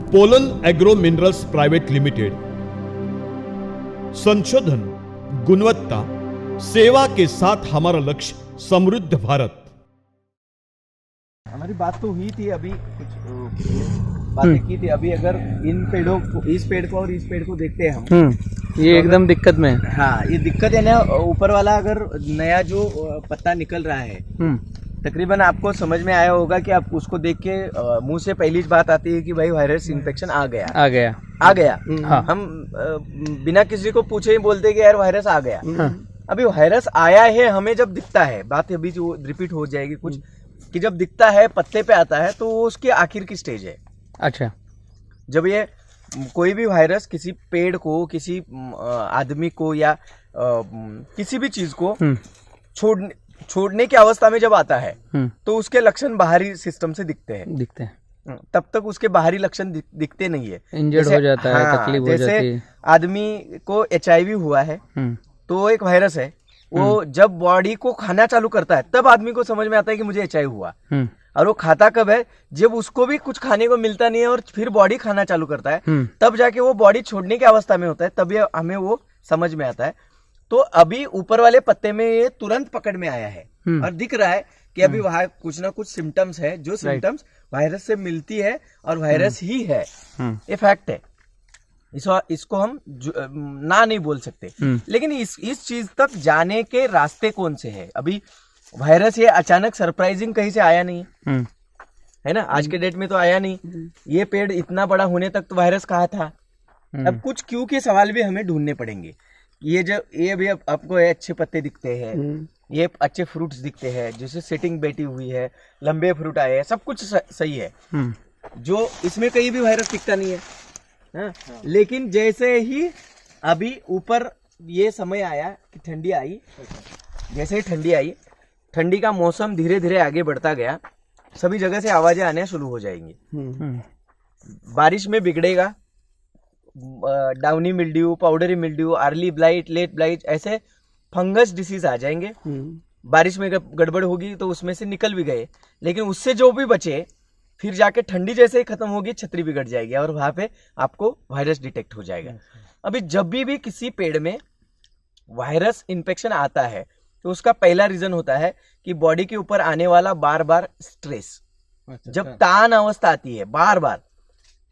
Pollen agro minerals private limited. संशोधन, गुणवत्ता, सेवा के साथ हमारा लक्ष्य समृद्ध भारत। हमारी बात तो हुई थी, अभी कुछ बातें की थी। अभी अगर इन पेड़ों को, इस पेड़ को और इस पेड़ को देखते हैं हम, ये तो एकदम दिक्कत में है। हाँ, ये दिक्कत है ना। ऊपर वाला अगर नया जो पत्ता निकल रहा है, तकरीबन आपको समझ में आया होगा कि आप उसको देख के मुंह से पहली बात आती है कि भाई वायरस इन्फेक्शन आ गया। हाँ। हम बिना किसी को पूछे ही बोलते कि यार वायरस आ गया। अभी वायरस आया है हमें जब दिखता है, बात अभी जो रिपीट हो जाएगी कुछ, कि जब दिखता है, पत्ते पे आता है, तो वो उसकी आखिर की स्टेज है। अच्छा, जब ये कोई भी वायरस किसी पेड़ को, किसी आदमी को या किसी भी चीज को छोड़ने की अवस्था में जब आता है, तो उसके लक्षण बाहरी सिस्टम से दिखते हैं। तब तक उसके बाहरी लक्षण दिखते नहीं है। इंजर्ड हो जाता है, तकलीफ हो जाती है। आदमी को HIV हुआ है, तो एक वायरस है, वो जब बॉडी को खाना चालू करता है तब आदमी को समझ में आता है कि मुझे HIV हुआ। और वो खाता कब है? जब उसको भी कुछ खाने को मिलता नहीं है और फिर बॉडी खाना चालू करता है, तब जाके वो बॉडी छोड़ने की अवस्था में होता है, तभी हमें वो समझ में आता है। तो अभी ऊपर वाले पत्ते में ये तुरंत पकड़ में आया है और दिख रहा है कि अभी वहां कुछ ना कुछ सिम्टम्स है, जो सिम्टम्स वायरस से मिलती है और वायरस ही है। ये फैक्ट है, इसको हम ना नहीं बोल सकते। लेकिन इस चीज तक जाने के रास्ते कौन से हैं? अभी वायरस ये अचानक सरप्राइजिंग कहीं से आया नहीं है ना, आज के डेट में तो आया नहीं। ये पेड़ इतना बड़ा होने तक तो वायरस कहाँ था? अब कुछ क्यों के सवाल भी हमें ढूंढने पड़ेंगे। ये भी आपको अच्छे पत्ते दिखते हैं, ये अच्छे फ्रूट्स दिखते हैं, जैसे सेटिंग बैठी हुई है, लंबे फ्रूट आए हैं, सब कुछ सही है, जो इसमें कहीं भी वायरस दिखता नहीं है। हाँ? लेकिन जैसे ही अभी ऊपर ये समय आया कि ठंडी आई, जैसे ही ठंडी आई, ठंडी का मौसम धीरे धीरे आगे बढ़ता गया, सभी जगह से आवाजें आने शुरू हो जाएंगी। बारिश में बिगड़ेगा, downy mildew, powdery mildew, early blight, late blight, ऐसे फंगस डिसीज आ जाएंगे। बारिश में गड़बड़ होगी तो उसमें से निकल भी गए, लेकिन उससे जो भी बचे, फिर जाके ठंडी जैसे ही खत्म होगी, छतरी बिगड़ जाएगी और वहां पे आपको वायरस डिटेक्ट हो जाएगा। अभी जब भी किसी पेड़ में वायरस इन्फेक्शन आता है, तो उसका पहला रीजन होता है कि बॉडी के ऊपर आने वाला बार बार स्ट्रेस। जब तान अवस्था आती है बार बार,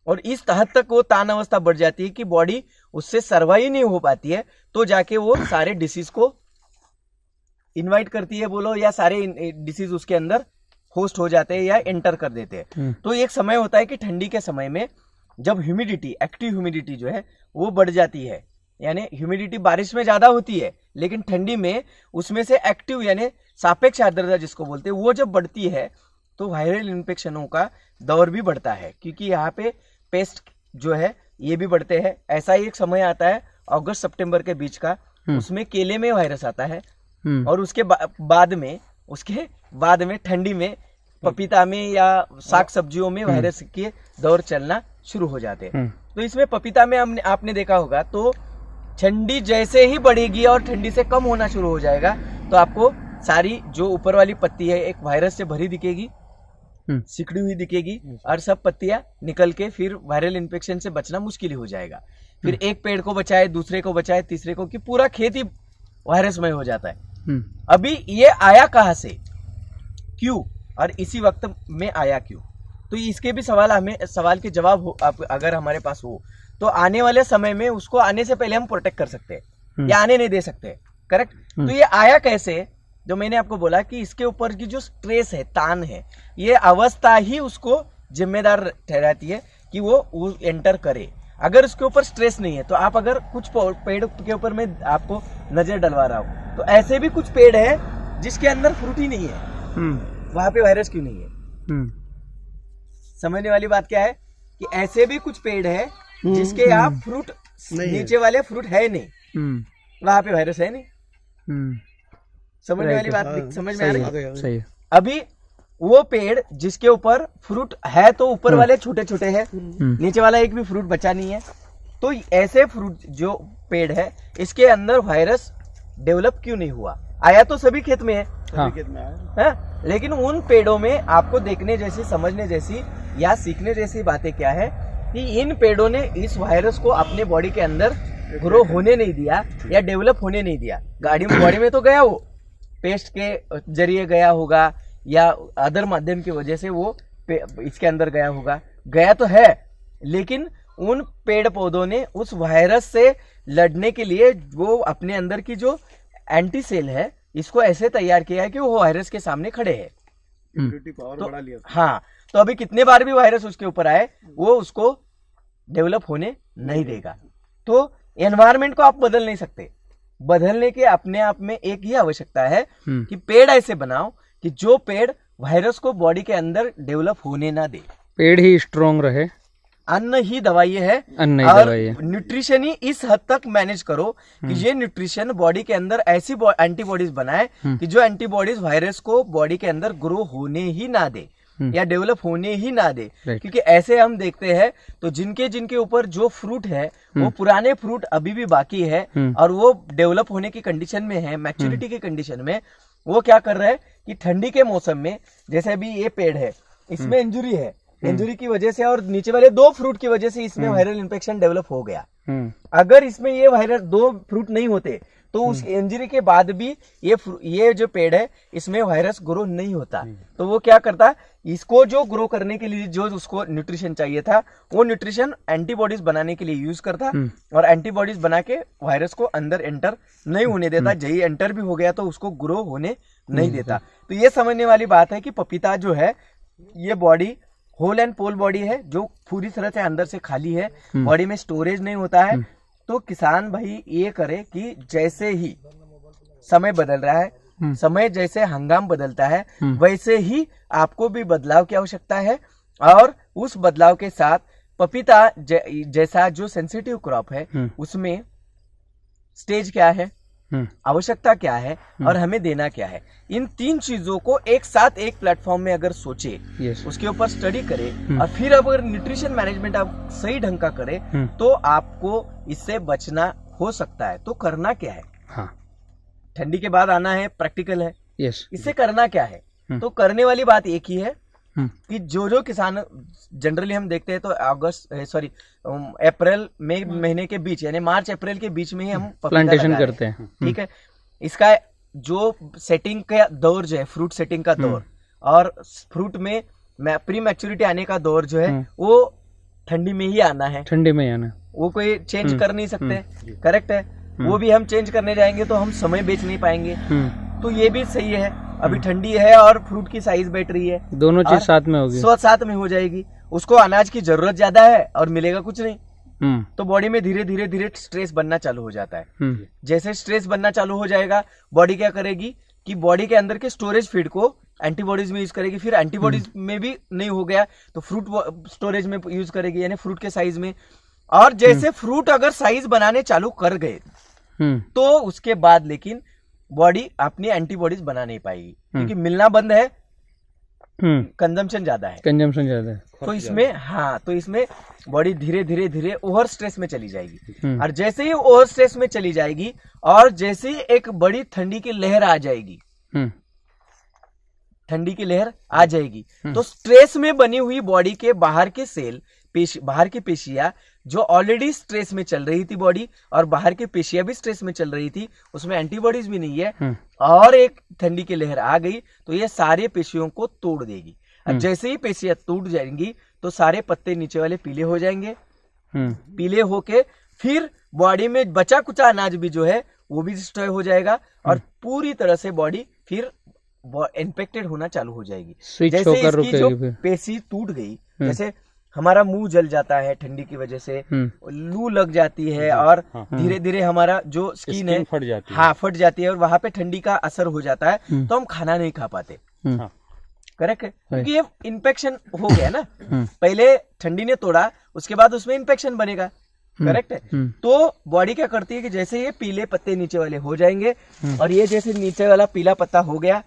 और इस हद तक वो तान अवस्था बढ़ जाती है कि बॉडी उससे सर्वाइव नहीं हो पाती है, तो जाके वो सारे डिसीज को इनवाइट करती है बोलो, या सारे डिसीज उसके अंदर होस्ट हो जाते हैं या एंटर कर देते हैं। तो एक समय होता है कि ठंडी के समय में जब ह्यूमिडिटी, एक्टिव ह्यूमिडिटी जो है वो बढ़ जाती है, यानी ह्यूमिडिटी बारिश में ज्यादा होती है, लेकिन ठंडी में उसमें से एक्टिव यानी सापेक्ष आर्द्रता जिसको बोलते हैं, वो जब बढ़ती है तो वायरल इन्फेक्शनों का दौर भी बढ़ता है, क्योंकि यहाँ पे पेस्ट जो है ये भी बढ़ते हैं। ऐसा ही एक समय आता है अगस्त सितंबर के बीच का, उसमें केले में वायरस आता है, और उसके बाद में ठंडी में पपीता में या साग सब्जियों में वायरस के दौर चलना शुरू हो जाते हैं। तो इसमें पपीता में आपने देखा होगा, तो ठंडी जैसे ही बढ़ेगी और ठंडी से कम होना शुरू हो जाएगा, तो आपको सारी जो ऊपर वाली पत्ती है एक वायरस से भरी दिखेगी, सिकड़ी हुई दिखेगी, और सब पत्तियां निकल के फिर वायरल इन्फेक्शन से बचना मुश्किल हो जाएगा। फिर एक पेड़ को बचाए, दूसरे को बचाए, तीसरे को, कि पूरा खेत ही वायरसमय हो जाता है। अभी ये आया कहां से, क्यों, और इसी वक्त में आया क्यों? तो इसके भी सवाल के जवाब अगर हमारे पास हो, तो आने वाले समय में उसको आने से पहले हम प्रोटेक्ट कर सकते हैं या आने नहीं दे सकते। करेक्ट। तो ये आया कैसे? जो मैंने आपको बोला कि इसके ऊपर की जो स्ट्रेस है, तान है, ये अवस्था ही उसको जिम्मेदार ठहराती है कि वो एंटर करे। अगर उसके ऊपर स्ट्रेस नहीं है, तो आप अगर कुछ पेड़ के ऊपर मैं आपको नजर डलवा रहा हूं, तो ऐसे भी कुछ पेड़ है जिसके अंदर फ्रूट ही नहीं है, वहां पे वायरस क्यों नहीं है? समझने वाली बात क्या है कि ऐसे भी कुछ पेड़ है जिसके यहाँ फ्रूट, नीचे वाले फ्रूट है नहीं, वहां पे वायरस है नहीं। समझने वाली बात समझ में आ रही है? सही है। अभी वो पेड़ जिसके ऊपर फ्रूट है, तो ऊपर वाले छोटे छोटे हैं, नीचे वाला एक भी फ्रूट बचा नहीं है। तो ऐसे फ्रूट जो पेड़ है, इसके अंदर वायरस डेवलप क्यों नहीं हुआ? आया तो सभी खेत में है, हाँ। सभी खेत में आया है, लेकिन उन पेड़ों में आपको देखने जैसी, समझने जैसी या सीखने जैसी बातें क्या है कि इन पेड़ों ने इस वायरस को अपने बॉडी के अंदर ग्रो होने नहीं दिया या डेवलप होने नहीं दिया। बॉडी में तो गया, वो पेस्ट के जरिए गया होगा या अदर माध्यम की वजह से वो इसके अंदर गया तो है, लेकिन उन पेड़ पौधों ने उस वायरस से लड़ने के लिए वो अपने अंदर की जो एंटी सेल है इसको ऐसे तैयार किया है कि वो वायरस के सामने खड़े हैं। तो बढ़ा लिया। हाँ, तो अभी कितने बार भी वायरस उसके ऊपर आए वो उसको डेवलप होने नहीं देगा। तो एनवायरमेंट को आप बदल नहीं सकते, बदलने के अपने आप में एक ही आवश्यकता है कि पेड़ ऐसे बनाओ कि जो पेड़ वायरस को बॉडी के अंदर डेवलप होने ना दे। पेड़ ही स्ट्रोंग रहे, अन्न ही दवाई है, अन्न ही और दवाई है। न्यूट्रिशन ही इस हद तक मैनेज करो कि ये न्यूट्रिशन बॉडी के अंदर ऐसी एंटीबॉडीज बनाए कि जो एंटीबॉडीज वायरस को बॉडी के अंदर ग्रो होने ही ना दे या डेवलप होने ही ना दे। क्योंकि ऐसे हम देखते हैं तो जिनके ऊपर जो फ्रूट है वो पुराने फ्रूट अभी भी बाकी है और वो डेवलप होने की कंडीशन में है, मैच्योरिटी की कंडीशन में, वो क्या कर रहे हैं कि ठंडी के मौसम में, जैसे अभी ये पेड़ है इसमें इंजुरी है, इंजुरी की वजह से और नीचे वाले 2 फ्रूट की वजह से इसमें वायरल इन्फेक्शन डेवलप हो गया। अगर इसमें ये वायरस 2 फ्रूट नहीं होते तो उस इंजरी के बाद भी ये जो पेड़ है इसमें वायरस ग्रो नहीं होता। तो वो क्या करता, इसको जो ग्रो करने के लिए जो उसको न्यूट्रिशन चाहिए था वो न्यूट्रिशन एंटीबॉडीज बनाने के लिए यूज करता और एंटीबॉडीज बना के वायरस को अंदर एंटर नहीं होने देता। यही एंटर भी हो गया तो उसको ग्रो होने नहीं देता। तो ये समझने वाली बात है कि पपीता जो है ये बॉडी होल एंड पोल बॉडी है जो पूरी तरह से अंदर से खाली है, बॉडी में स्टोरेज नहीं होता है। तो किसान भाई ये करे कि जैसे ही समय बदल रहा है, समय जैसे हंगाम बदलता है वैसे ही आपको भी बदलाव की आवश्यकता है। और उस बदलाव के साथ पपीता जैसा जो सेंसिटिव क्रॉप है उसमें स्टेज क्या है, आवश्यकता क्या है और हमें देना क्या है, इन 3 चीजों को एक साथ एक प्लेटफॉर्म में अगर सोचे, उसके ऊपर स्टडी करे और फिर अगर न्यूट्रिशन मैनेजमेंट आप सही ढंग का करे तो आपको इससे बचना हो सकता है। तो करना क्या है? हाँ। ठंडी के बाद आना है, प्रैक्टिकल है। इससे करना क्या है? तो करने वाली बात एक ही है कि जो किसान जनरली हम देखते हैं तो अप्रैल मई महीने के बीच यानी मार्च अप्रैल के बीच में ही हम प्लांटेशन करते हैं। ठीक है, इसका जो सेटिंग का दौर जो है, फ्रूट सेटिंग का दौर और फ्रूट में प्री मैच्योरिटी आने का दौर जो है वो ठंडी में ही आना है। ठंडी में आना, वो कोई चेंज कर नहीं सकते, करेक्ट है। वो भी हम चेंज करने जाएंगे तो हम समय बेच नहीं पाएंगे। तो ये भी सही है, अभी ठंडी है और फ्रूट की साइज बैठ रही है, दोनों चीज साथ में होगी, साथ में हो जाएगी। उसको अनाज की जरूरत ज्यादा है और मिलेगा कुछ नहीं। तो बॉडी में धीरे धीरे स्ट्रेस बनना चालू हो जाता है। जैसे स्ट्रेस बनना चालू हो जाएगा, बॉडी क्या करेगी कि बॉडी के अंदर के स्टोरेज फीड को एंटीबॉडीज में यूज करेगी, फिर एंटीबॉडीज में भी नहीं हो गया तो फ्रूट स्टोरेज में यूज करेगी यानी फ्रूट के साइज में। और जैसे फ्रूट अगर साइज बनाने चालू कर गए तो उसके बाद लेकिन बॉडी अपनी एंटीबॉडीज बना नहीं पाएगी क्योंकि मिलना बंद है, कंजम्पशन ज्यादा है। तो इसमें बॉडी धीरे धीरे ओवर स्ट्रेस में चली जाएगी। और जैसे ही ओवर स्ट्रेस में चली जाएगी और जैसे ही एक बड़ी ठंडी की लहर आ जाएगी, तो स्ट्रेस में बनी हुई बॉडी के बाहर के सेल, बाहर की पेशियां जो ऑलरेडी स्ट्रेस में चल रही थी बॉडी और बाहर की पेशियां भी स्ट्रेस में चल रही थी, उसमें एंटीबॉडीज भी नहीं है और एक ठंडी की लहर आ गई तो ये सारे पेशियों को तोड़ देगी। अब जैसे ही पेशियां टूट जाएंगी तो सारे पत्ते नीचे वाले पीले हो जाएंगे। पीले होके फिर बॉडी में बचा कुचा अनाज भी जो है वो भी डिस्ट्रॉय हो जाएगा और पूरी तरह से बॉडी फिर इन्फेक्टेड होना चालू हो जाएगी। जैसे इसकी जो पेशी टूट गई, जैसे हमारा मुंह जल जाता है ठंडी की वजह से, लू लग जाती है और धीरे धीरे हमारा जो स्किन है फट जाती है और वहां पे ठंडी का असर हो जाता है तो हम खाना नहीं खा पाते। करेक्ट है, क्योंकि ये इन्फेक्शन हो गया ना, पहले ठंडी ने तोड़ा उसके बाद उसमें इन्फेक्शन बनेगा। करेक्ट है। तो बॉडी क्या करती है कि जैसे ये पीले पत्ते नीचे वाले हो जाएंगे और ये जैसे नीचे वाला पीला पत्ता हो गया,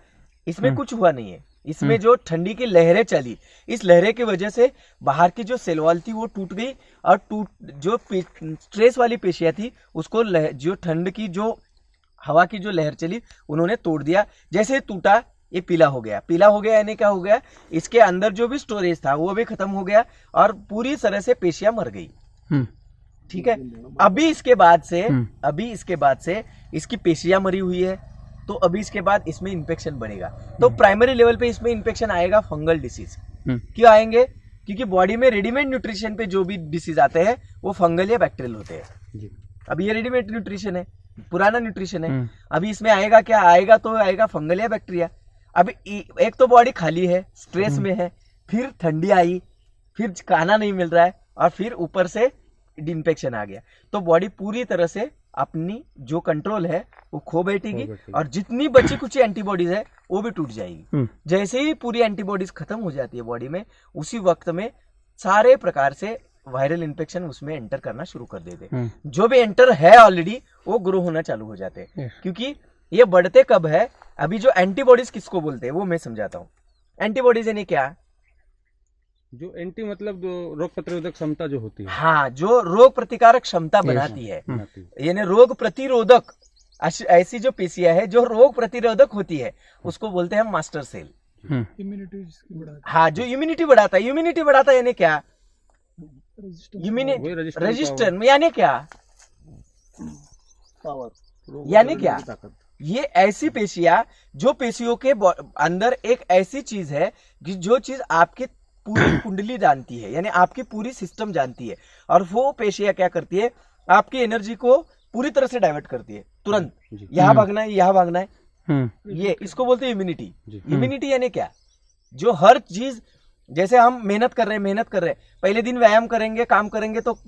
इसमें कुछ हुआ नहीं है, इसमें जो ठंडी की लहरें चली, इस लहरें की वजह से बाहर की जो सेल वॉल थी वो टूट गई और जो स्ट्रेस वाली पेशियां थी उसको जो ठंड की जो हवा की जो लहर चली उन्होंने तोड़ दिया। जैसे टूटा ये पीला हो गया। पीला हो गया यानी क्या हो गया, इसके अंदर जो भी स्टोरेज था वो भी खत्म हो गया और पूरी तरह से पेशियां मर गई। ठीक है। अभी इसके बाद से इसकी पेशियां मरी हुई है, तो अभी इसके बाद इसमें इन्फेक्शन बनेगा। तो प्राइमरी लेवल पे इसमें इन्फेक्शन आएगा, फंगल डिसीज। क्यों आएंगे? क्योंकि बॉडी में रेडीमेड न्यूट्रिशन पे जो भी डिसीज आते हैं वो फंगल या बैक्टीरियल होते हैं। अभी ये रेडीमेड न्यूट्रिशन है, पुराना न्यूट्रिशन है। अभी इसमें आएगा क्या? आएगा तो आएगा फंगल या बैक्टीरिया। अभी एक तो बॉडी खाली है, स्ट्रेस में है, फिर ठंडी आई, फिर खाना नहीं मिल रहा है और फिर ऊपर से इन्फेक्शन आ गया, तो बॉडी पूरी तरह से अपनी जो कंट्रोल है वो खो बैठेगी और जितनी बची कुछ एंटीबॉडीज है वो भी टूट जाएगी। जैसे ही पूरी एंटीबॉडीज खत्म हो जाती है बॉडी में, उसी वक्त में सारे प्रकार से वायरल इन्फेक्शन उसमें एंटर करना शुरू कर देते। जो भी एंटर है ऑलरेडी वो ग्रो होना चालू हो जाते हैं। क्योंकि ये बढ़ते कब है? अभी जो एंटीबॉडीज किसको बोलते हैं वो मैं समझाता हूँ। एंटीबॉडीज यानी क्या? जो एंटी मतलब रोग प्रतिरोधक क्षमता जो होती है, हाँ, जो रोग प्रतिकारक क्षमता बनाती है, यानी रोग प्रतिरोधक ऐसी जो पेशियां है जो रोग प्रतिरोधक होती है उसको बोलते हैं मास्टर सेल। इम्यूनिटी हाँ, जो इम्यूनिटी बढ़ाता है। इम्यूनिटी बढ़ाता है यानी क्या? रेजिस्टेंस यानी क्या? यानी क्या? ये ऐसी पेशियां, जो पेशियों के अंदर एक ऐसी चीज है जो चीज आपकी पूरी कुंडली जानती है, यानी आपकी पूरी सिस्टम जानती है, और वो पेशियां क्या करती है? आपकी एनर्जी को पूरी तरह से डाइवर्ट करती है। तुरंत यहाँ भागना है, यहाँ भागना है, ये इसको बोलते हैं इम्यूनिटी। इम्यूनिटी यानी क्या? जो हर चीज, जैसे हम मेहनत कर रहे हैं, पहले दिन व्यायाम करेंगे, काम करेंगे तो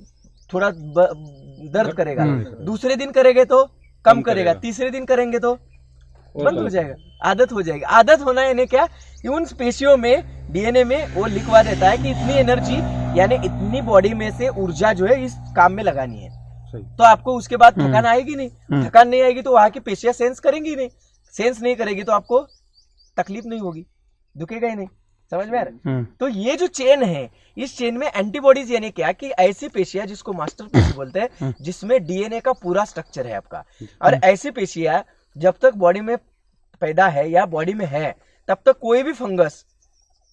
थोड़ा दर्द करेगा, दूसरे दिन करेंगे तो कम करेगा, तीसरे दिन करेंगे तो बंद हो जाएगा, आदत हो जाएगी। आदत होना यानी क्या? उन पेशियों में, डीएनए में वो लिखवा देता है कि इतनी एनर्जी, यानी इतनी बॉडी में से ऊर्जा जो है इस काम में लगानी है। तो आपको उसके बाद थकान आएगी नहीं। थकान नहीं आएगी तो वहां की पेशियां सेंस करेंगी नहीं। सेंस नहीं करेगी तो आपको तकलीफ नहीं होगी, दुखेगा ही नहीं। समझ में आ रहा है? तो ये जो चेन है, इस चेन में एंटीबॉडीज यानी क्या कि ऐसी पेशियां जिसको मास्टर पेशी बोलते हैं, जिसमें डीएनए का पूरा स्ट्रक्चर है आपका। और ऐसी पेशियां जब तक बॉडी में पैदा है या बॉडी में है, तब तक कोई भी फंगस,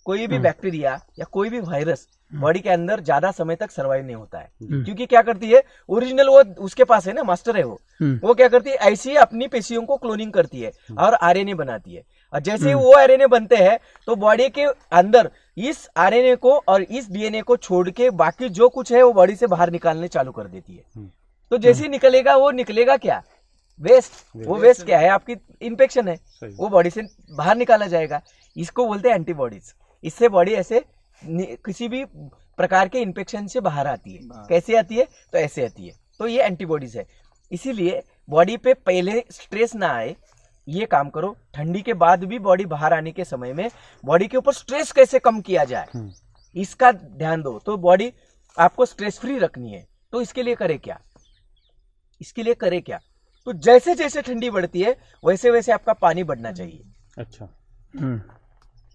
कोई भी बैक्टीरिया या कोई भी वायरस बॉडी के अंदर ज्यादा समय तक सर्वाइव नहीं होता है। क्योंकि क्या करती है? ओरिजिनल वो उसके पास है ना, मास्टर है वो क्या करती है? ऐसी ही अपनी पेशियों को क्लोनिंग करती है और आरएनए बनाती है। और जैसे ही वो आरएनए बनते हैं तो बॉडी के अंदर इस आरएनए को और इस डीएनए को छोड़ के बाकी जो कुछ है वो बॉडी से बाहर निकालने चालू कर देती है। तो जैसे ही निकलेगा, वो निकलेगा क्या? वेस्ट। वो वेस्ट क्या है? आपकी इन्फेक्शन है, वो बॉडी से बाहर निकाला जाएगा। इसको बोलते हैं एंटीबॉडीज। इससे बॉडी ऐसे किसी भी प्रकार के इन्फेक्शन से बाहर आती है। कैसे आती है? तो ऐसे आती है। तो ये एंटीबॉडीज है। इसीलिए बॉडी पे पहले स्ट्रेस ना आए, ये काम करो। ठंडी के बाद भी बॉडी बाहर आने के समय में बॉडी के ऊपर स्ट्रेस कैसे कम किया जाए, इसका ध्यान दो। तो बॉडी आपको स्ट्रेस फ्री रखनी है, तो इसके लिए करे क्या? तो जैसे जैसे ठंडी बढ़ती है वैसे वैसे आपका पानी बढ़ना चाहिए। अच्छा।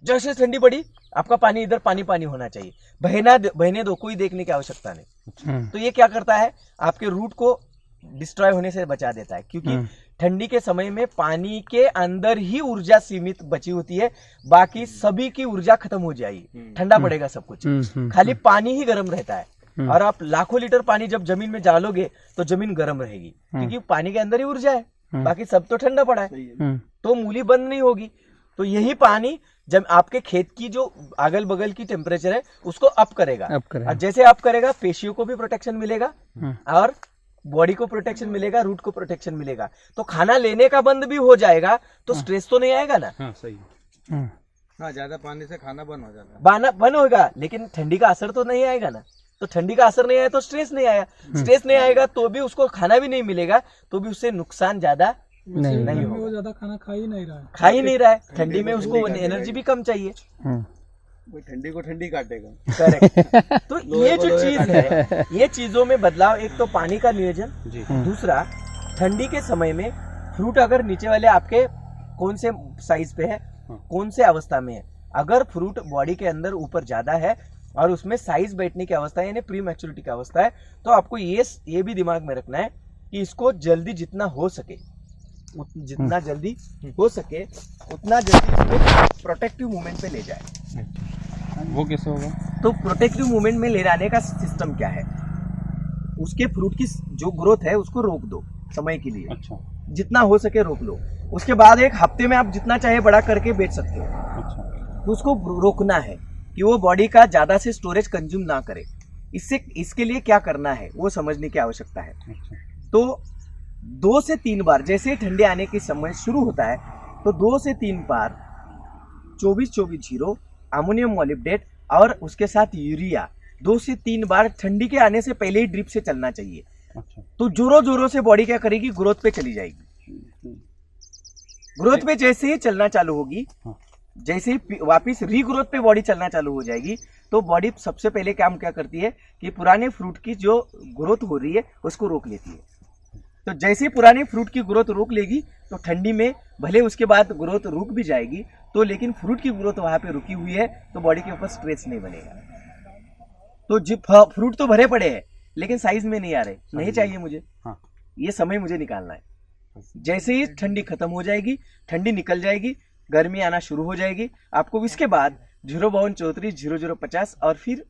जैसे ठंडी बढ़ी, आपका पानी इधर पानी होना चाहिए। बहने दो, कोई देखने की आवश्यकता नहीं। तो ये क्या करता है? आपके रूट को डिस्ट्रॉय होने से बचा देता है। क्योंकि ठंडी के समय में पानी के अंदर ही ऊर्जा सीमित बची होती है, बाकी सभी की ऊर्जा खत्म हो जाएगी। ठंडा पड़ेगा सब कुछ, खाली पानी ही गर्म रहता है। और आप लाखों लीटर पानी जब जमीन में डालोगे तो जमीन गर्म रहेगी, क्योंकि पानी के अंदर ही ऊर्जा है, बाकी सब तो ठंडा पड़ा है। तो मूली बंद नहीं होगी। तो यही पानी जब आपके खेत की जो अगल बगल की टेम्परेचर है उसको अप करेगा। और जैसे अप करेगा, पेशियों को भी प्रोटेक्शन मिलेगा और बॉडी को प्रोटेक्शन मिलेगा, रूट को प्रोटेक्शन मिलेगा। तो खाना लेने का बंद भी हो जाएगा तो स्ट्रेस तो नहीं आएगा ना। हाँ, सही। हाँ, ज्यादा पानी से खाना बंद हो जाता है। बंद होगा, लेकिन ठंडी का असर तो नहीं आएगा ना। तो ठंडी का असर नहीं आया तो स्ट्रेस नहीं आया। स्ट्रेस नहीं आएगा तो भी उसको खाना भी नहीं मिलेगा, तो भी उससे नुकसान ज्यादा नहीं होगा। वो ज्यादा खाना खा ही नहीं रहा है। ठंडी में उसको एनर्जी भी कम चाहिए। वो ठंडी को ठंडी काटेगा। करेक्ट। तो ये जो चीज है, ये चीजों में बदलाव, एक तो पानी का नियोजन, दूसरा ठंडी के समय में फ्रूट अगर नीचे वाले आपके कौन से साइज पे है, कौन से अवस्था में है। अगर फ्रूट बॉडी के अंदर ऊपर ज्यादा है और उसमें साइज बैठने की अवस्था है, यानी प्री मैच्योरिटी की अवस्था है, तो आपको ये भी दिमाग में रखना है कि इसको जल्दी जितना हो सके जितना जल्दी हो सके उतना जल्दी इसको प्रोटेक्टिव मूवमेंट पे ले जाए। वो कैसे होगा? तो प्रोटेक्टिव मूवमेंट में ले जाने का सिस्टम क्या है, उसके फ्रूट की जो ग्रोथ है उसको रोक दो समय के लिए। अच्छा जितना हो सके रोक लो, उसके बाद एक हफ्ते में आप जितना चाहे बड़ा करके बेच सकते हो। अच्छा तो उसको रोकना है कि वो बॉडी का ज्यादा से स्टोरेज कंज्यूम ना करे। इसके लिए क्या करना है वो समझने की आवश्यकता है। अच्छा तो 2 से 3 बार, जैसे ठंडे आने के समय शुरू होता है तो 2 से 3 बार 24-24-0 अमोनियम मॉलिब्डेट और उसके साथ यूरिया 2 से 3 बार ठंडी के आने से पहले ही ड्रिप से चलना चाहिए। अच्छा तो जोरों जोरों से बॉडी क्या करेगी, ग्रोथ पे चली जाएगी। ग्रोथ पे जैसे ही चलना चालू होगी, जैसे ही वापिस रीग्रोथ पे बॉडी चलना चालू हो जाएगी, तो बॉडी सबसे पहले काम क्या करती है कि पुराने फ्रूट की जो ग्रोथ हो रही है उसको रोक लेती है। तो जैसे ही पुराने फ्रूट की ग्रोथ रोक लेगी तो ठंडी में भले उसके बाद ग्रोथ रुक भी जाएगी, तो लेकिन फ्रूट की ग्रोथ वहां पे रुकी हुई है तो बॉडी के ऊपर स्ट्रेस नहीं बनेगा। तो जो फ्रूट तो भरे पड़े हैं लेकिन साइज में नहीं आ रहे, नहीं चाहिए मुझे, ये समय मुझे निकालना है। जैसे ही ठंडी खत्म हो जाएगी, ठंडी निकल जाएगी, गर्मी आना शुरू हो जाएगी, आपको इसके बाद 05234 0050 और फिर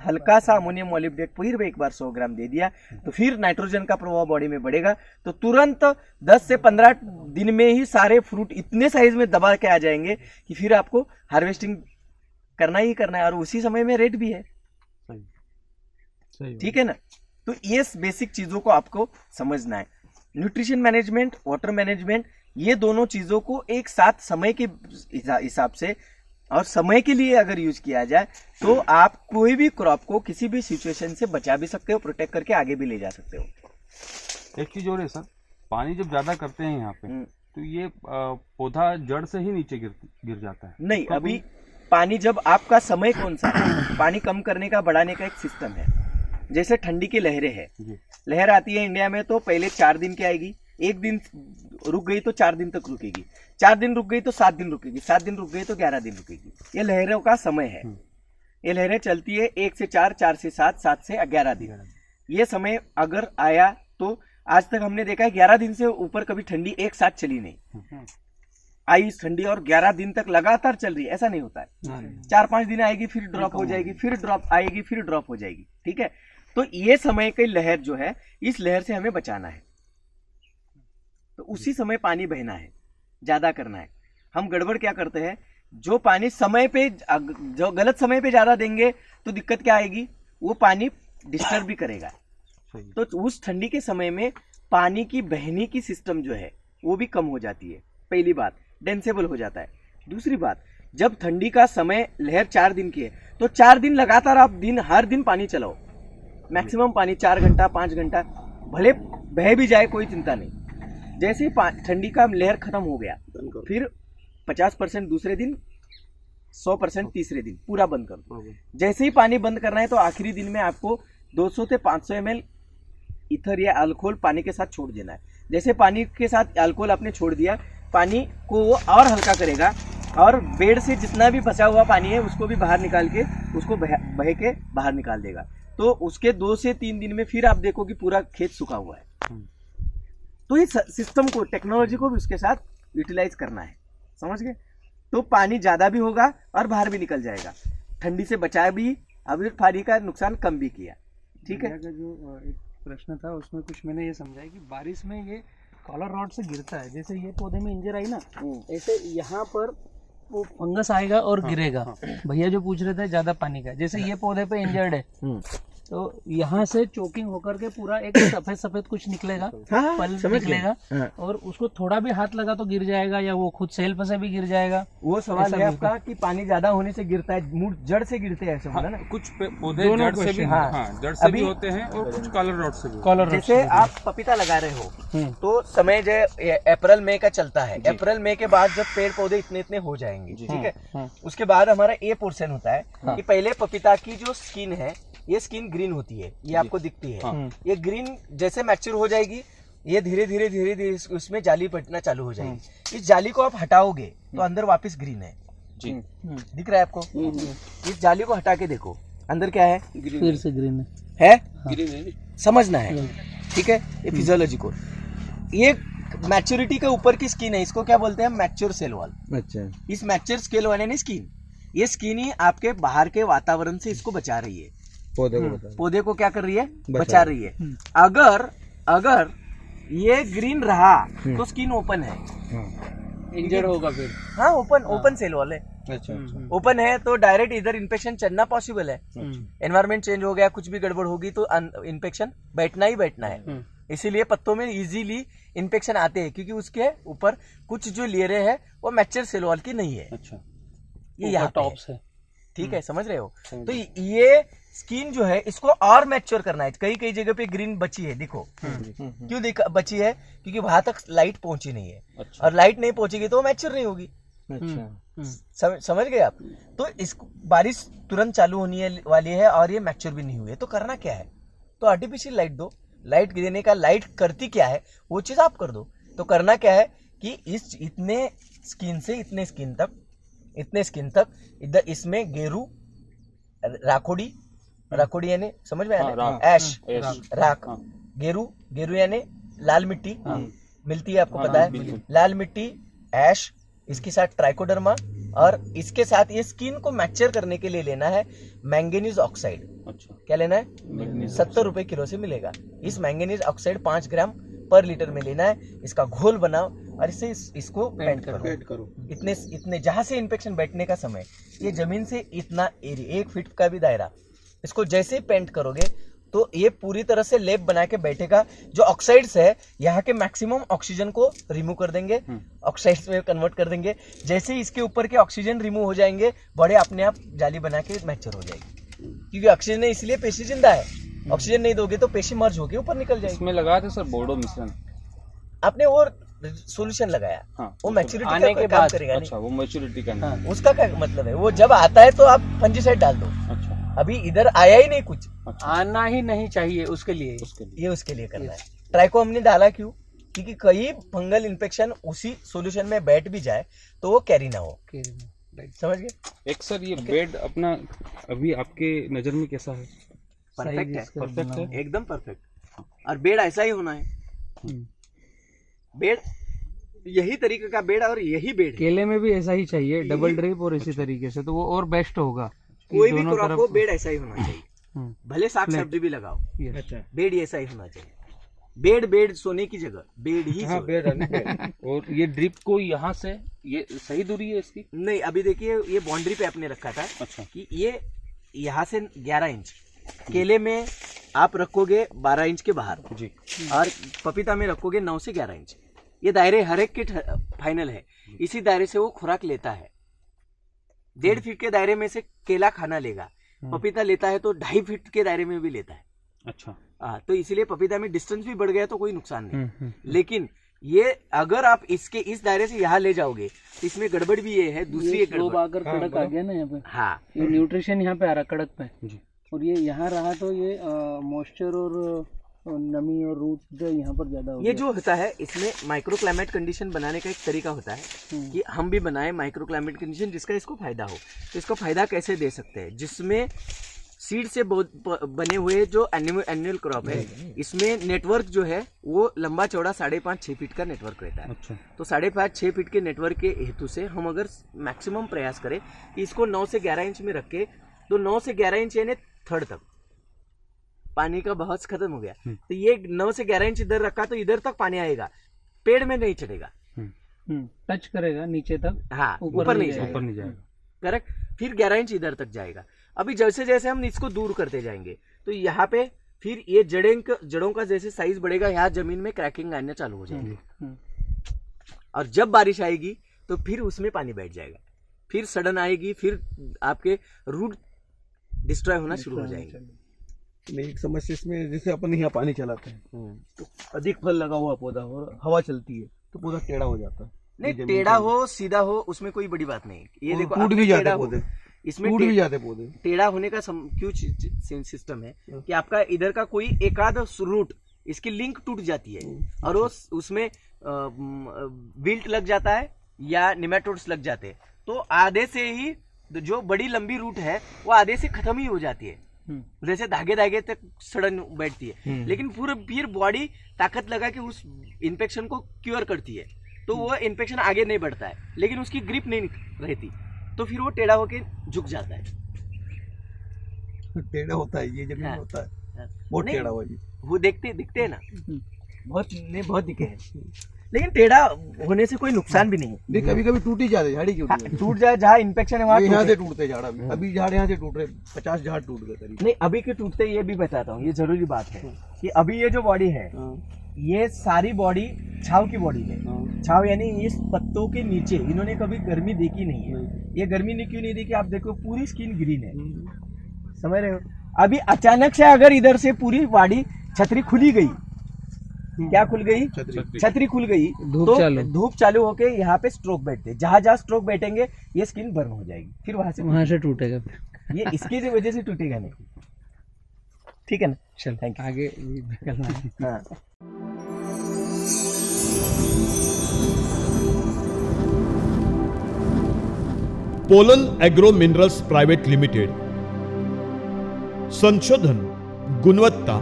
हल्का सा अमोनियम मॉलिब्डेट फिर एक बार 100 ग्राम दे दिया, तो फिर नाइट्रोजन का प्रभाव बॉडी में बढ़ेगा। तो तुरंत 10 से 15 दिन में ही सारे फ्रूट इतने साइज में दबा के आ जाएंगे कि फिर आपको हार्वेस्टिंग करना ही करना है, और उसी समय में रेट भी है। ठीक है ना। तो ये बेसिक चीजों को आपको समझना है। न्यूट्रिशन मैनेजमेंट, वाटर मैनेजमेंट, ये दोनों चीजों को एक साथ समय के हिसाब से और समय के लिए अगर यूज किया जाए तो आप कोई भी क्रॉप को किसी भी सिचुएशन से बचा भी सकते हो, प्रोटेक्ट करके आगे भी ले जा सकते हो। एक चीज और है सर, पानी जब ज्यादा करते हैं यहाँ पे तो ये पौधा जड़ से ही नीचे गिर जाता है? नहीं, अभी पानी जब आपका समय कौन सा है, पानी कम करने का बढ़ाने का एक सिस्टम है। जैसे ठंडी की लहरें है, लहर आती है इंडिया में तो पहले 4 दिन की आएगी, 1 दिन रुक गई तो 4 दिन तक रुकेगी, 4 दिन रुक गई तो 7 दिन रुकेगी, 7 दिन रुक गई तो 11 दिन रुकेगी। ये लहरों का समय है। ये लहरें चलती है 1 से 4, 4 से 7, 7 से 11 दिन। ये समय अगर आया तो आज तक हमने देखा है 11 दिन से ऊपर कभी ठंडी एक साथ चली नहीं। आई ठंडी और 11 दिन तक लगातार चल रही है, ऐसा नहीं होता है। 4-5 दिन आएगी, फिर ड्रॉप हो जाएगी, फिर ड्रॉप आएगी, फिर ड्रॉप हो जाएगी। ठीक है, तो ये समय की लहर जो है, इस लहर से हमें बचाना है। तो उसी समय पानी बहना है, ज्यादा करना है। हम गड़बड़ क्या करते हैं, जो पानी समय पे, जो गलत समय पे ज्यादा देंगे तो दिक्कत क्या आएगी, वो पानी डिस्टर्ब भी करेगा। तो उस ठंडी के समय में पानी की बहने की सिस्टम जो है वो भी कम हो जाती है। पहली बात, डेंसेबल हो जाता है। दूसरी बात, जब ठंडी का समय लहर 4 दिन की है तो 4 दिन लगातार आप हर दिन पानी चलाओ, मैक्सिमम पानी 4 घंटा 5 घंटा, भले बह भी जाए कोई चिंता नहीं। जैसे ही ठंडी का लहर खत्म हो गया फिर 50% दूसरे दिन, 100% तीसरे दिन पूरा बंद कर दो। जैसे ही पानी बंद करना है तो आखिरी दिन में आपको 200 से 500 ml ईथर या अल्कोहल पानी के साथ छोड़ देना है। जैसे पानी के साथ अल्कोहल आपने छोड़ दिया, पानी को वो और हल्का करेगा और बेड से जितना भी बचा हुआ पानी है उसको भी बाहर निकाल के उसको बह के बाहर निकाल देगा। तो उसके 2 से 3 दिन में फिर आप देखो कि पूरा खेत सूखा हुआ है। तो इस सिस्टम को, टेक्नोलॉजी को भी उसके साथ यूटिलाइज करना है, समझ गए। तो पानी ज्यादा भी होगा और बाहर भी निकल जाएगा, ठंडी से बचाया भी, अभी पानी का नुकसान कम भी किया। ठीक है। जो एक प्रश्न था उसमें कुछ मैंने ये समझा है कि बारिश में ये कॉलर रॉड से गिरता है, जैसे ये पौधे में इंजर आई ना, ऐसे यहाँ पर वो फंगस आएगा और गिरेगा। भैया जो पूछ रहे थे ज्यादा पानी का, जैसे ये पौधे पे इंजर्ड है तो यहाँ से चोकिंग होकर के पूरा एक सफेद सफेद कुछ निकलेगा, पल निकलेगा, और उसको थोड़ा भी हाथ लगा तो गिर जाएगा या वो खुद सेल्फ से भी गिर जाएगा। वो सवाल है आपका कि पानी ज्यादा होने से गिरता है, मूड जड़ से गिरते हैं, ऐसे बोला ना। कुछ पौधे जड़ से भी, जड़ से भी होते हैं और कुछ कॉलर रॉड से भी। जैसे आप पपीता लगा रहे हो तो समय जो अप्रैल मई का चलता है, अप्रैल मई के बाद जब पेड़ पौधे इतने इतने हो जाएंगे, ठीक है, उसके बाद हमारा ए पोर्शन होता है कि पहले पपीता की जो स्किन है, ये स्किन ग्रीन होती है, ये आपको दिखती है। ये ग्रीन जैसे मैच्योर हो जाएगी, ये धीरे धीरे धीरे धीरे उसमें जाली पड़ना चालू हो जाएगी। इस जाली को आप हटाओगे तो अंदर वापस ग्रीन है जी, दिख रहा है आपको। इस जाली को हटा के देखो अंदर क्या है, फिर से ग्रीन है, ग्रीन है, समझना है। ठीक है, ये फिजियोलॉजी को, ये मैच्योरिटी के ऊपर की स्किन है, इसको क्या बोलते हैं, मैच्योर सेल वॉल। अच्छा। इस मैच्योर स्केल वाले ने स्किन, ये स्किन ही आपके बाहर के वातावरण से इसको बचा रही है, पौधे को बता। पौधे को क्या कर रही है, बचा रही है। अगर ये ग्रीन रहा तो स्किन ओपन है, इंजर्ड होगा फिर। हाँ ओपन सेल वॉल है। अच्छा अच्छा। ओपन है तो डायरेक्ट इधर इन्फेक्शन चलना पॉसिबल है। एनवायरमेंट चेंज हो गया, कुछ भी गड़बड़ होगी तो इन्फेक्शन बैठना ही बैठना है। इसीलिए पत्तों में इजीली इन्फेक्शन आते हैं, क्योंकि उसके ऊपर कुछ जो लेयरें हैं वो मैच्योर सेल वॉल की नहीं है। अच्छा, ये यहाँ टॉप से, ठीक है, समझ रहे हो। तो ये स्किन जो है इसको और मैच्योर करना है। कई कई जगह पे ग्रीन बची है, देखो क्यों बची है, क्योंकि वहां तक लाइट पहुंची नहीं है। अच्छा। और लाइट नहीं पहुंचेगी तो मैच्योर नहीं होगी। अच्छा। समझ गए आप। तो इस बारिश तुरंत चालू होने वाली है और ये मैच्योर भी नहीं हुई है, तो करना क्या है, तो आर्टिफिशियल लाइट दो। लाइट देने का, लाइट करती क्या है वो चीज आप कर दो। तो करना क्या है कि इस इतने स्किन से इतने स्किन तक इधर इसमें गेरू, राखोड़ी यानी समझ में आया, ऐश, राख, गेरू यानी लाल मिट्टी मिलती है, आपको पता है, लाल मिट्टी, ऐश, इसके साथ ट्राइकोडर्मा, और इसके साथ ये स्किन को मैच्योर करने के लिए लेना है मैंगनीज ऑक्साइड। अच्छा, क्या लेना है, 70 रुपए किलो से मिलेगा। इस मैंगनीज ऑक्साइड 5 ग्राम पर लीटर में लेना है। इसका घोल बनाओ और इससे इसको पेंट करो। इतने जहां से इन्फेक्शन बैठने का समय, ये जमीन से इतना एरिया 1 फीट का भी दायरा, इसको जैसे ही पेंट करोगे तो ये पूरी तरह से लेप बना के बैठेगा। जो ऑक्साइड्स है यहाँ के मैक्सिमम ऑक्सीजन को रिमूव कर देंगे, ऑक्साइड्स में कन्वर्ट कर देंगे। जैसे ही इसके ऊपर के ऑक्सीजन रिमूव हो जाएंगे, बड़े अपने आप जाली बना के मैच्योर हो जाएगी, क्योंकि ऑक्सीजन है इसलिए पेशी जिंदा है। ऑक्सीजन नहीं दोगे तो पेशी मर्ज होगी, ऊपर निकल जाएगी। इसमें लगाया था सर बोर्डो मिश्रण, आपने वो सॉल्यूशन लगाया, हाँ, वो मैच्योरिटी आने के काम बाद। करेगा अच्छा, वो मैच्योरिटी का नहीं। उसका क्या मतलब है, वो जब आता है तो आप फंजीसाइड डाल दो। अच्छा, अभी इधर आया ही नहीं कुछ, आना ही नहीं चाहिए उसके लिए, ये उसके लिए करना है। ट्राइको हमने डाला क्यों, क्योंकि कई फंगल इन्फेक्शन उसी सॉल्यूशन में बैठ भी जाए तो वो कैरी ना हो। समझ गए। एक सर ये बेड अपना अभी आपके नजर में कैसा है? परफेक्ट है, परफेक्ट है, एकदम परफेक्ट। और बेड ऐसा ही होना है, बेड यही तरीके का बेड और यही बेड है। केले में भी ऐसा ही चाहिए, डबल ड्रिप और इसी तरीके से, तो वो और बेस्ट होगा। कोई भी क्रॉप को बेड ऐसा ही होना चाहिए, भले साग सब्जी भी लगाओ, अच्छा। बेड ऐसा ही होना चाहिए। बेड सोने की जगह, बेड ही हाँ, बेड और ये ड्रिप को यहाँ से ये सही दूरी है इसकी? नहीं, अभी देखिए ये बाउंड्री पे आपने रखा था। अच्छा, कि ये यहाँ से 11 इंच, केले में आप रखोगे 12 इंच के बाहर जी, और पपीता में रखोगे 9 से 11 इंच। ये दायरे हर एक के फाइनल है, इसी दायरे से वो खुराक लेता है। 1.5 फीट के दायरे में से केला खाना लेगा, पपीता लेता है तो 2.5 फीट के दायरे में भी लेता है। अच्छा, तो इसीलिए पपीता में डिस्टेंस भी बढ़ गया तो कोई नुकसान नहीं। लेकिन ये अगर आप इसके इस दायरे से यहाँ ले जाओगे तो इसमें गड़बड़ भी ये है, दूसरी एक गड़बड़। अगर कड़क आ गया ना यहाँ पे, हाँ, ये न्यूट्रिशन यहाँ पे आ रहा कड़क पे जी, और ये यहाँ रहा तो ये मॉइस्चर और नमी और रूट यहाँ पर ज्यादा हो ये जो होता है इसमें माइक्रो क्लाइमेट कंडीशन बनाने का एक तरीका होता है कि हम भी बनाए माइक्रो क्लाइमेट कंडीशन जिसका इसको फायदा हो। तो इसको फायदा कैसे दे सकते हैं, जिसमें सीड से बने हुए जो एनुअल क्रॉप है, इसमें नेटवर्क जो है वो लंबा चौड़ा 5.5-6 फीट का नेटवर्क रहता है। अच्छा, तो 5.5-6 फीट के नेटवर्क के हेतु से हम अगर मैक्सिमम प्रयास करें कि इसको 9 से 11 इंच में रखे, तो 9 से 11 इंच यानी थर्ड तक पानी का बहाव खत्म हो गया। तो ये 9 से 11 इंच इधर रखा तो इधर तक पानी आएगा, पेड़ में नहीं चढ़ेगा, टच करेगा नीचे तक, हाँ ऊपर नहीं जाएगा, करेक्ट। फिर 11 इंच इधर तक जाएगा। अभी जैसे जैसे हम इसको दूर करते जाएंगे तो यहाँ पे फिर ये जड़ों का जैसे साइज बढ़ेगा, यहाँ जमीन में क्रैकिंग आना चालू हो जाएगी। और जब बारिश आएगी तो फिर उसमें पानी बैठ जाएगा, फिर सडन आएगी, फिर आपके रूट डिस्ट्रॉय होना शुरू हो जाएंगे। एक समस्या इसमें, जैसे अपन यहाँ पानी चलाते हैं तो अधिक फल लगा हुआ पौधा और हवा चलती है तो पौधा टेढ़ा हो जाता है। नहीं, टेढ़ा हो सीधा हो उसमें कोई बड़ी बात नहीं। ये देखो टूट भी जाते पौधे, इसमें टूट भी जाते पौधे। टेढ़ा होने का क्यों सिस्टम है कि आपका इधर का कोई एकाध रूट इसकी लिंक टूट जाती है और वो उसमें विल्ट लग जाता है या निमेटोड्स लग जाते हैं, तो आधे से ही जो बड़ी लंबी रूट है वो आधे से खत्म ही हो जाती है। जैसे धागे धागे तक सड़न बैठती है, लेकिन पूरा फिर बॉडी ताकत लगा के उस इन्फेक्शन को क्योर करती है, तो वो इन्फेक्शन आगे नहीं बढ़ता है, लेकिन उसकी ग्रिप नहीं रहती, तो फिर वो टेढ़ा होके झुक जाता है। टेढ़ा होता है ये जमीन हाँ। होता है, बहुत नहीं, टेढ़ा हुआ जी। वो दिखते हैं ना, बहुत दिखे हैं, लेकिन टेढ़ा होने से कोई नुकसान भी नहीं है। नहीं कभी कभी टूट ही जाते झाड़ी क्यों हाँ, टूट जाए, जहाँ इन्फेक्शन है वहाँ यहाँ टूटे। से टूटते झाड़ अभी झाड़ यहाँ से टूट रहे 50 झाड़ टूट गए करीब। नहीं, अभी के टूटते ये भी बताता हूँ, ये जरूरी बात है कि अभी ये जो बॉडी है, ये सारी बॉडी छाव की बॉडी है। छाव यानी इस पत्तों के नीचे इन्होंने कभी गर्मी देखी नहीं है। ये गर्मी ने क्यों नहीं देखी, आप देखो पूरी स्किन ग्रीन है, समझ रहे हो। अभी अचानक से अगर इधर से पूरी बॉडी छतरी खुली गई, क्या खुल गई, छतरी खुल गई, धूप चालू होके यहाँ पे स्ट्रोक बैठते, जहाँ जहाँ स्ट्रोक बैठेंगे ये स्किन बर्न हो जाएगी, फिर वहां से टूटेगा फिर। ये इसकी वजह से टूटेगा नहीं। ठीक है ना, चल थैंक यू। आगे निकलना है। हाँ। Pollen agro minerals private limited संशोधन, गुणवत्ता,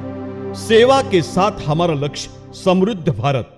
सेवा के साथ हमारा लक्ष्य समृद्ध भारत।